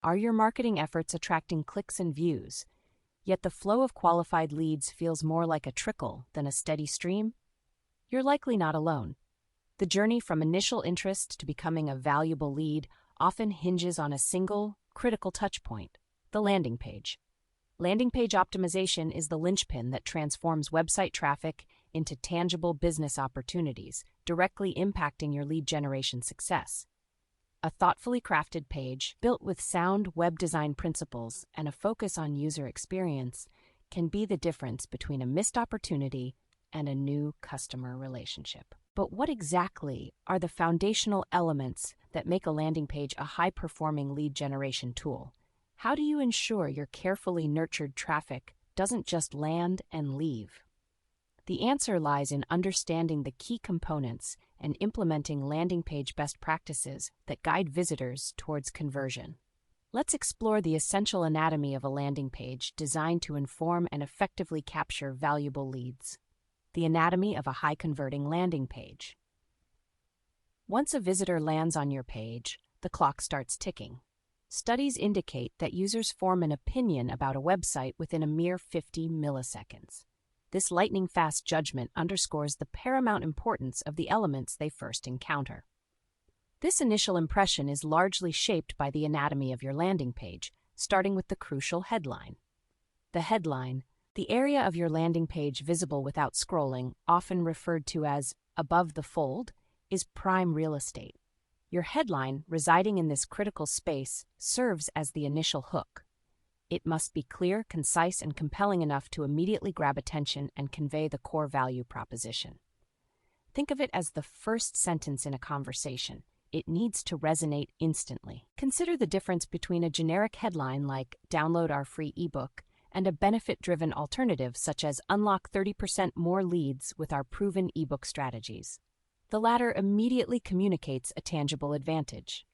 Are your marketing efforts attracting clicks and views, yet the flow of qualified leads feels more like a trickle than a steady stream? You're likely not alone. The journey from initial interest to becoming a valuable lead often hinges on a single, critical touchpoint: the landing page. Landing page optimization is the linchpin that transforms website traffic into tangible business opportunities, directly impacting your lead generation success. A thoughtfully crafted page, built with sound web design principles and a focus on user experience, can be the difference between a missed opportunity and a new customer relationship. But what exactly are the foundational elements that make a landing page a high-performing lead generation tool? How do you ensure your carefully nurtured traffic doesn't just land and leave? The answer lies in understanding the key components and implementing landing page best practices that guide visitors towards conversion. Let's explore the essential anatomy of a landing page designed to inform and effectively capture valuable leads. The anatomy of a high-converting landing page. Once a visitor lands on your page, the clock starts ticking. Studies indicate that users form an opinion about a website within a mere 50 milliseconds. This lightning-fast judgment underscores the paramount importance of the elements they first encounter. This initial impression is largely shaped by the anatomy of your landing page, starting with the crucial headline. The headline, the area of your landing page visible without scrolling, often referred to as above the fold, is prime real estate. Your headline, residing in this critical space, serves as the initial hook. It must be clear, concise, and compelling enough to immediately grab attention and convey the core value proposition. Think of it as the first sentence in a conversation. It needs to resonate instantly. Consider the difference between a generic headline like "Download our free ebook" and a benefit-driven alternative such as "Unlock 30% more leads with our proven ebook strategies." The latter immediately communicates a tangible advantage.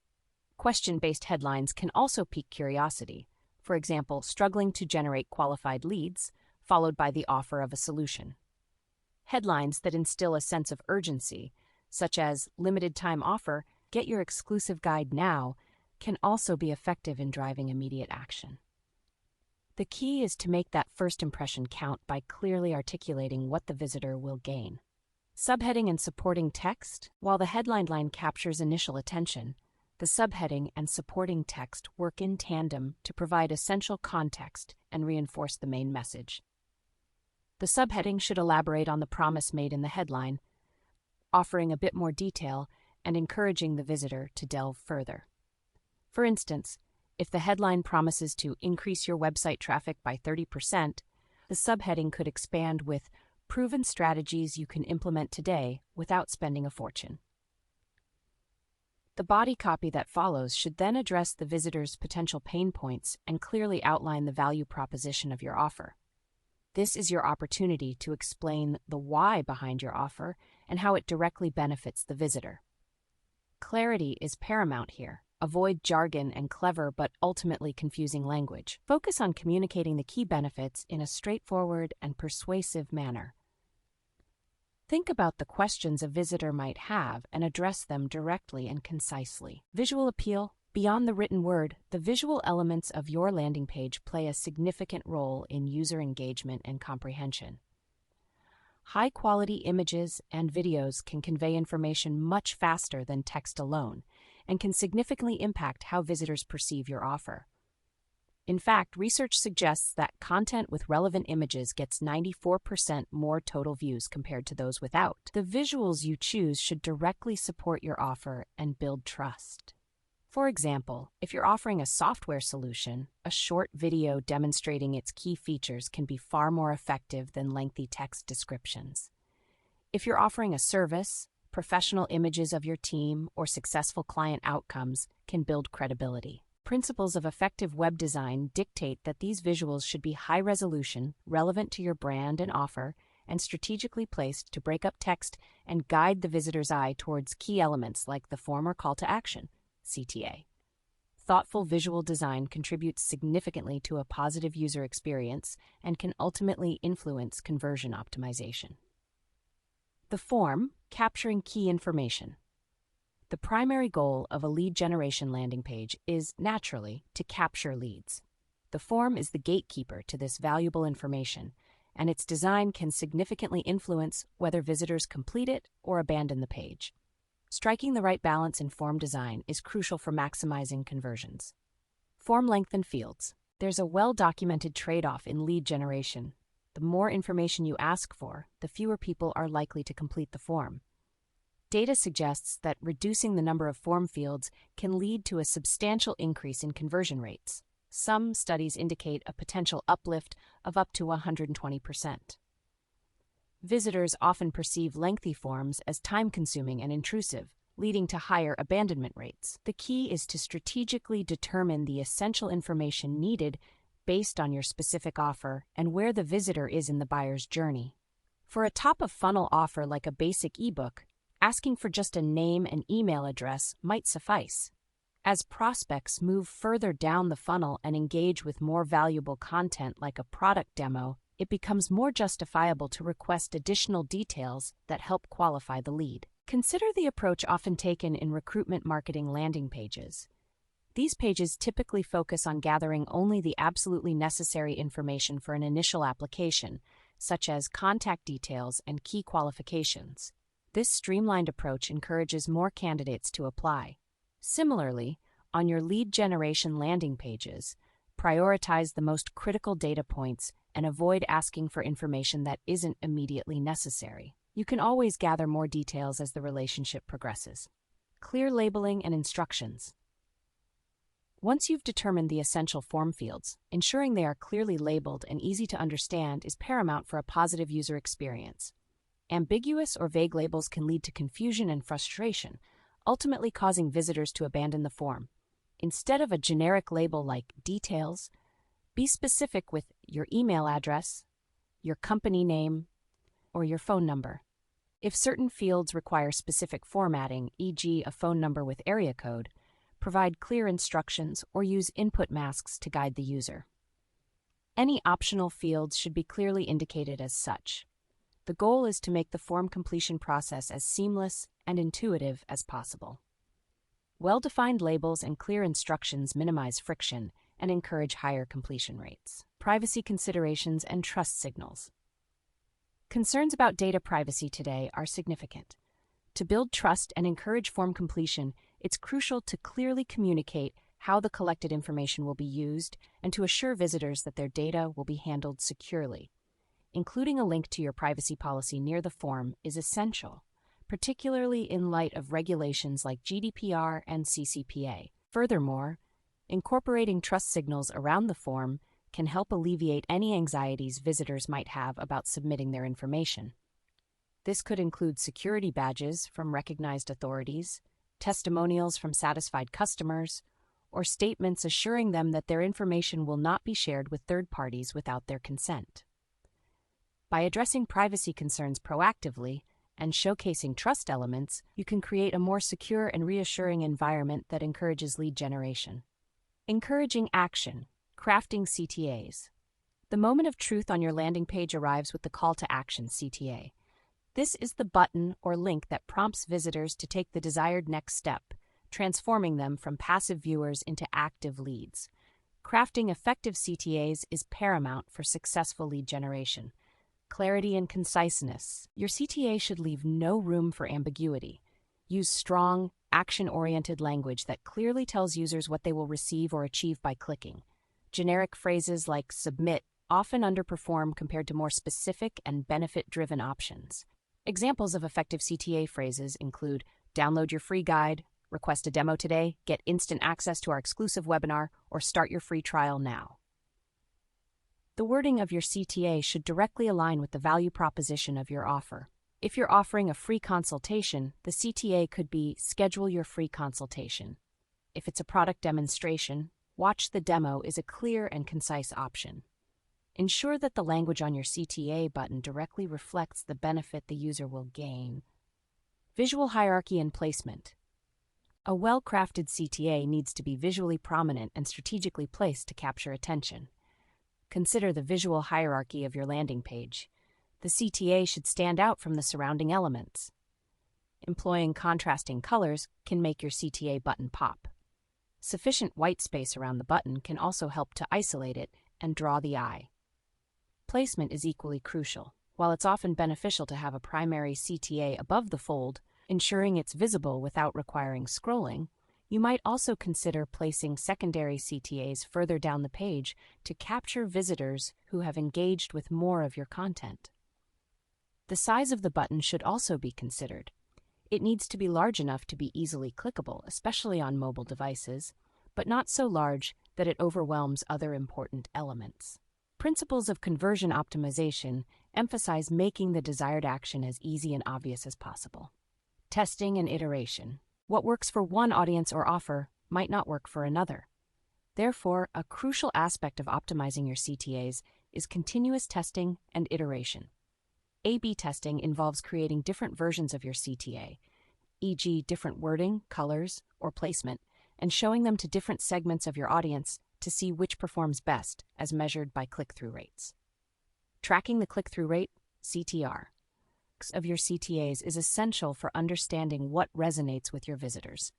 Question-based headlines can also pique curiosity. For example, struggling to generate qualified leads, followed by the offer of a solution. Headlines that instill a sense of urgency, such as "Limited time offer, get your exclusive guide now," can also be effective in driving immediate action. The key is to make that first impression count by clearly articulating what the visitor will gain. Subheading and supporting text. While the headline line captures initial attention, the subheading and supporting text work in tandem to provide essential context and reinforce the main message. The subheading should elaborate on the promise made in the headline, offering a bit more detail and encouraging the visitor to delve further. For instance, if the headline promises to increase your website traffic by 30%, the subheading could expand with "proven strategies you can implement today without spending a fortune." The body copy that follows should then address the visitor's potential pain points and clearly outline the value proposition of your offer. This is your opportunity to explain the why behind your offer and how it directly benefits the visitor. Clarity is paramount here. Avoid jargon and clever but ultimately confusing language. Focus on communicating the key benefits in a straightforward and persuasive manner. Think about the questions a visitor might have and address them directly and concisely. Visual appeal. Beyond the written word, the visual elements of your landing page play a significant role in user engagement and comprehension. High-quality images and videos can convey information much faster than text alone and can significantly impact how visitors perceive your offer. In fact, research suggests that content with relevant images gets 94% more total views compared to those without. The visuals you choose should directly support your offer and build trust. For example, if you're offering a software solution, a short video demonstrating its key features can be far more effective than lengthy text descriptions. If you're offering a service, professional images of your team or successful client outcomes can build credibility. Principles of effective web design dictate that these visuals should be high resolution, relevant to your brand and offer, and strategically placed to break up text and guide the visitor's eye towards key elements like the form or call to action, CTA. Thoughtful visual design contributes significantly to a positive user experience and can ultimately influence conversion optimization. The form, capturing key information. The primary goal of a lead generation landing page is, naturally, to capture leads. The form is the gatekeeper to this valuable information, and its design can significantly influence whether visitors complete it or abandon the page. Striking the right balance in form design is crucial for maximizing conversions. Form length and fields. There's a well-documented trade-off in lead generation. The more information you ask for, the fewer people are likely to complete the form. Data suggests that reducing the number of form fields can lead to a substantial increase in conversion rates. Some studies indicate a potential uplift of up to 120%. Visitors often perceive lengthy forms as time-consuming and intrusive, leading to higher abandonment rates. The key is to strategically determine the essential information needed based on your specific offer and where the visitor is in the buyer's journey. For a top-of-funnel offer like a basic ebook, asking for just a name and email address might suffice. As prospects move further down the funnel and engage with more valuable content like a product demo, it becomes more justifiable to request additional details that help qualify the lead. Consider the approach often taken in recruitment marketing landing pages. These pages typically focus on gathering only the absolutely necessary information for an initial application, such as contact details and key qualifications. This streamlined approach encourages more candidates to apply. Similarly, on your lead generation landing pages, prioritize the most critical data points and avoid asking for information that isn't immediately necessary. You can always gather more details as the relationship progresses. Clear labeling and instructions. Once you've determined the essential form fields, ensuring they are clearly labeled and easy to understand is paramount for a positive user experience. Ambiguous or vague labels can lead to confusion and frustration, ultimately causing visitors to abandon the form. Instead of a generic label like details, be specific with your email address, your company name, or your phone number. If certain fields require specific formatting, e.g. a phone number with area code, provide clear instructions or use input masks to guide the user. Any optional fields should be clearly indicated as such. The goal is to make the form completion process as seamless and intuitive as possible. Well-defined labels and clear instructions minimize friction and encourage higher completion rates. Privacy considerations and trust signals. Concerns about data privacy today are significant. To build trust and encourage form completion, it's crucial to clearly communicate how the collected information will be used and to assure visitors that their data will be handled securely. Including a link to your privacy policy near the form is essential, particularly in light of regulations like GDPR and CCPA. Furthermore, incorporating trust signals around the form can help alleviate any anxieties visitors might have about submitting their information. This could include security badges from recognized authorities, testimonials from satisfied customers, or statements assuring them that their information will not be shared with third parties without their consent. By addressing privacy concerns proactively and showcasing trust elements, you can create a more secure and reassuring environment that encourages lead generation. Encouraging action, crafting CTAs. The moment of truth on your landing page arrives with the call to action CTA. This is the button or link that prompts visitors to take the desired next step, transforming them from passive viewers into active leads. Crafting effective CTAs is paramount for successful lead generation. Clarity and conciseness. Your CTA should leave no room for ambiguity. Use strong, action-oriented language that clearly tells users what they will receive or achieve by clicking. Generic phrases like submit often underperform compared to more specific and benefit-driven options. Examples of effective CTA phrases include download your free guide, request a demo today, get instant access to our exclusive webinar, or start your free trial now. The wording of your CTA should directly align with the value proposition of your offer. If you're offering a free consultation, the CTA could be schedule your free consultation. If it's a product demonstration, watch the demo is a clear and concise option. Ensure that the language on your CTA button directly reflects the benefit the user will gain. Visual hierarchy and placement. A well-crafted CTA needs to be visually prominent and strategically placed to capture attention. Consider the visual hierarchy of your landing page. The CTA should stand out from the surrounding elements. Employing contrasting colors can make your CTA button pop. Sufficient white space around the button can also help to isolate it and draw the eye. Placement is equally crucial. While it's often beneficial to have a primary CTA above the fold, ensuring it's visible without requiring scrolling, you might also consider placing secondary CTAs further down the page to capture visitors who have engaged with more of your content. The size of the button should also be considered. It needs to be large enough to be easily clickable, especially on mobile devices, but not so large that it overwhelms other important elements. Principles of conversion optimization emphasize making the desired action as easy and obvious as possible. Testing and iteration. What works for one audience or offer might not work for another. Therefore, a crucial aspect of optimizing your CTAs is continuous testing and iteration. A/B testing involves creating different versions of your CTA, e.g., different wording, colors, or placement, and showing them to different segments of your audience to see which performs best, as measured by click-through rates. Tracking the click-through rate, CTR, of your CTAs is essential for understanding what resonates with your visitors.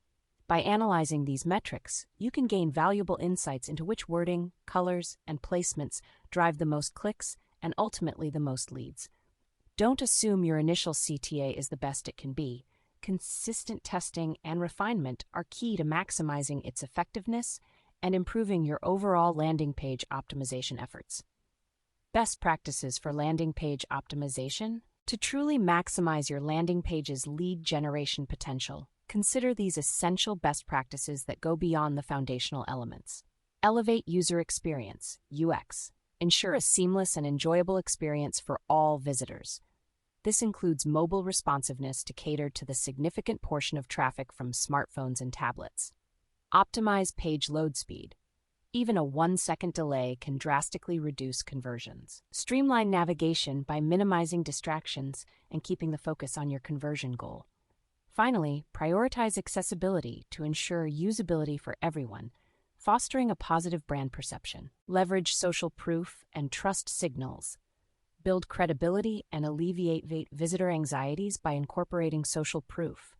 By analyzing these metrics, you can gain valuable insights into which wording, colors, and placements drive the most clicks and ultimately the most leads. Don't assume your initial CTA is the best it can be. Consistent testing and refinement are key to maximizing its effectiveness and improving your overall landing page optimization efforts. Best practices for landing page optimization. To truly maximize your landing page's lead generation potential, consider these essential best practices that go beyond the foundational elements. Elevate user experience, UX. Ensure a seamless and enjoyable experience for all visitors. This includes mobile responsiveness to cater to the significant portion of traffic from smartphones and tablets. Optimize page load speed. Even a 1-second delay can drastically reduce conversions. Streamline navigation by minimizing distractions and keeping the focus on your conversion goal. Finally, prioritize accessibility to ensure usability for everyone, fostering a positive brand perception. Leverage social proof and trust signals. Build credibility and alleviate visitor anxieties by incorporating social proof.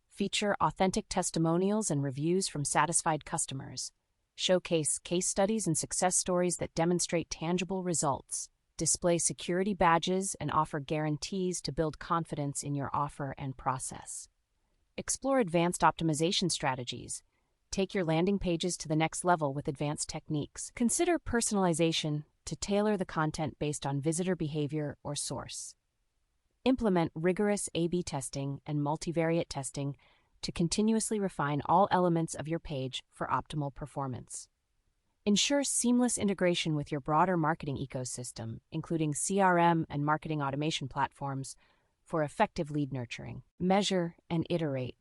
Feature authentic testimonials and reviews from satisfied customers. Showcase case studies and success stories that demonstrate tangible results. Display security badges and offer guarantees to build confidence in your offer and process. Explore advanced optimization strategies. Take your landing pages to the next level with advanced techniques. Consider personalization to tailor the content based on visitor behavior or source. Implement rigorous A/B testing and multivariate testing to continuously refine all elements of your page for optimal performance. Ensure seamless integration with your broader marketing ecosystem, including CRM and marketing automation platforms, for effective lead nurturing. Measure and iterate.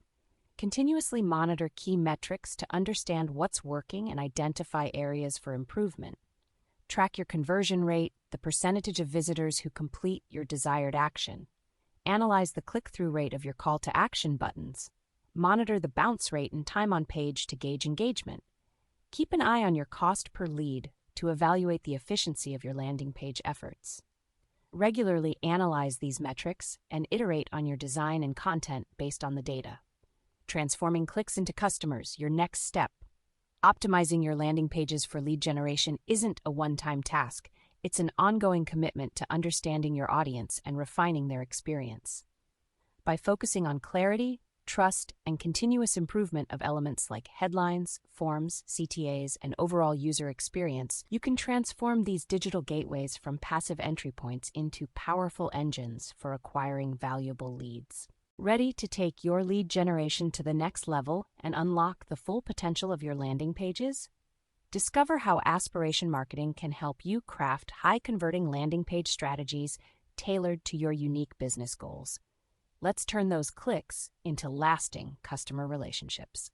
Continuously monitor key metrics to understand what's working and identify areas for improvement. Track your conversion rate, the percentage of visitors who complete your desired action. Analyze the click-through rate of your call-to-action buttons. Monitor the bounce rate and time on page to gauge engagement. Keep an eye on your cost per lead to evaluate the efficiency of your landing page efforts. Regularly analyze these metrics and iterate on your design and content based on the data. Transforming clicks into customers, your next step. Optimizing your landing pages for lead generation isn't a one-time task. It's an ongoing commitment to understanding your audience and refining their experience. By focusing on clarity, trust, and continuous improvement of elements like headlines, forms, CTAs, and overall user experience, you can transform these digital gateways from passive entry points into powerful engines for acquiring valuable leads. Ready to take your lead generation to the next level and unlock the full potential of your landing pages? Discover how Aspiration Marketing can help you craft high-converting landing page strategies tailored to your unique business goals. Let's turn those clicks into lasting customer relationships.